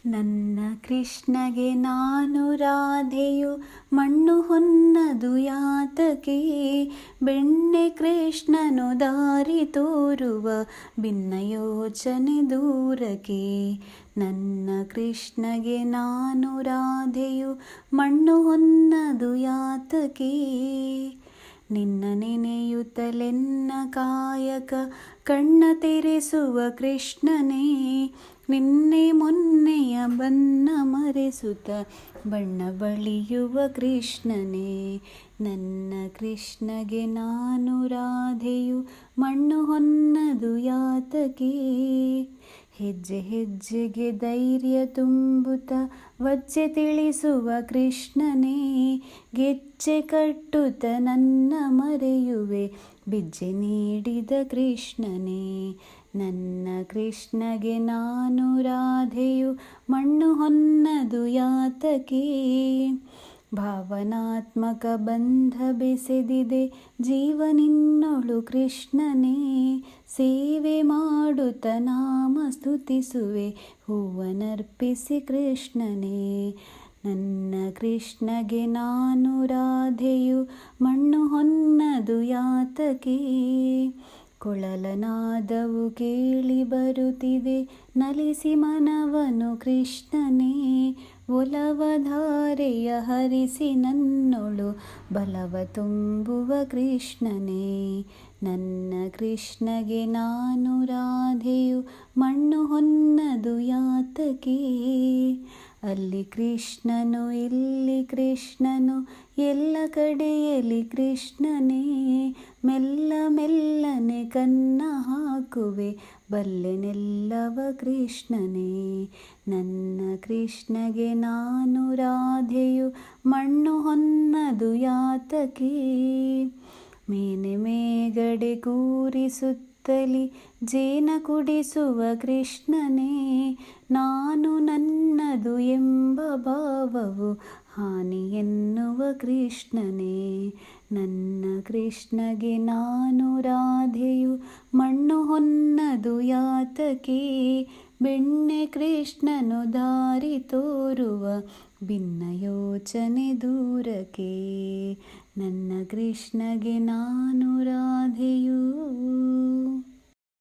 ನನ್ನ ಕೃಷ್ಣಗೆ ನಾನು ರಾಧೆಯು ಮಣ್ಣು ಹೊನ್ನದು ಯಾತಕೆ, ಬೆಣ್ಣೆ ಕೃಷ್ಣನು ದಾರಿ ತೋರುವ ಭಿನ್ನ ಯೋಚನೆ ದೂರಕ್ಕೆ. ನನ್ನ ಕೃಷ್ಣಗೆ ನಾನು ರಾಧೆಯು ಮಣ್ಣು ಹೊನ್ನದು ಯಾತಕೆ, ನಿನ್ನ ನೆನೆಯುತ್ತಲೆನ್ನ ಕಾಯಕ ಕಣ್ಣ ತೆರೆಸುವ ಕೃಷ್ಣನೇ, ನಿನ್ನೆ ಮೊನ್ನೆಯ ಬಣ್ಣ ಮರೆಸುತ್ತ ಬಣ್ಣ ಬಳಿಯುವ ಕೃಷ್ಣನೇ. ನನ್ನ ಕೃಷ್ಣಗೆ ನಾನು ರಾಧೆಯು ಮಣ್ಣು ಹೊನ್ನದು ಯಾತಕೆ, ಹೆಜ್ಜೆ ಹೆಜ್ಜೆಗೆ ಧೈರ್ಯ ತುಂಬುತ್ತ ವಜ್ಜೆ ತಿಳಿಸುವ ಕೃಷ್ಣನೇ, ಗೆಜ್ಜೆ ಕಟ್ಟುತ್ತ ನನ್ನ ಮರೆಯುವೆ ಬಿಜ್ಜೆ ನೀಡಿದ ಕೃಷ್ಣನೇ. ನನ್ನ ಕೃಷ್ಣಗೆ ನಾನು ರಾಧೆಯು ಮಣ್ಣು ಹೊನ್ನದು ಯಾತಕೆ, ಭಾವನಾತ್ಮಕ ಬಂಧ ಬೆಸೆದಿದೆ ಜೀವನಿನ್ನೊಳು ಕೃಷ್ಣನೇ, ಸೇವೆ ಮಾಡುತ್ತ ನಾಮ ಸ್ತುತಿಸುವೆ ಹೂವನರ್ಪಿಸಿ ಕೃಷ್ಣನೇ. ನನ್ನ ಕೃಷ್ಣಗೆ ನಾನು ರಾಧೆಯು ಮಣ್ಣು ಹೊನ್ನದು ಯಾತಕೆ, ಕೊಳಲನಾದವು ಕೇಳಿ ಬರುತ್ತಿದೆ ನಲಿಸಿ ಮನವನು ಕೃಷ್ಣನೇ, ಒಲವಧಾರೆಯ ಹರಿಸಿ ನನ್ನೊಳು ಬಲವ ತುಂಬುವ ಕೃಷ್ಣನೇ. ನನ್ನ ಕೃಷ್ಣಗೆ ನಾನು ರಾಧೆಯು ಮಣ್ಣು ಹೊನ್ನದು ಯಾತಕೆ, ಅಲ್ಲಿ ಕೃಷ್ಣನು ಇಲ್ಲಿ ಕೃಷ್ಣನು ಎಲ್ಲ ಕಡೆಯಲ್ಲಿ ಕೃಷ್ಣನೇ, ಮೆಲ್ಲ ಮೆಲ್ಲನೆ ಕನ್ನ ಹಾಕುವೆ ಬಲ್ಲೆನೆಲ್ಲವ ಕೃಷ್ಣನೇ. ನನ್ನ ಕೃಷ್ಣಗೆ ನಾನು ರಾಧೆಯು ಮಣ್ಣು ಹೊನ್ನದು ಯಾತಕೆ, ಮೇನೆ ಮೇಗಡೆ ಕೂರಿಸುತ್ತಲಿ ಜೇನ ಕುಡಿಸುವ ಕೃಷ್ಣನೇ, ನಾನು ನನ್ನದು ಎಂಬ ಭಾವವು ಹಾನಿ ಎನ್ನುವ ಕೃಷ್ಣನೇ. ನನ್ನ ಕೃಷ್ಣಗೆ ನಾನು ರಾಧೆಯು ಮಣ್ಣು ಹೊನ್ನದು ಯಾತಕೆ, ಬೆಣ್ಣೆ ಕೃಷ್ಣನು ದಾರಿ ತೋರುವ ಭಿನ್ನ ಯೋಚನೆ ದೂರಕ್ಕೆ. ನನ್ನ ಕೃಷ್ಣಗೆ ನಾನು ರಾಧೆಯು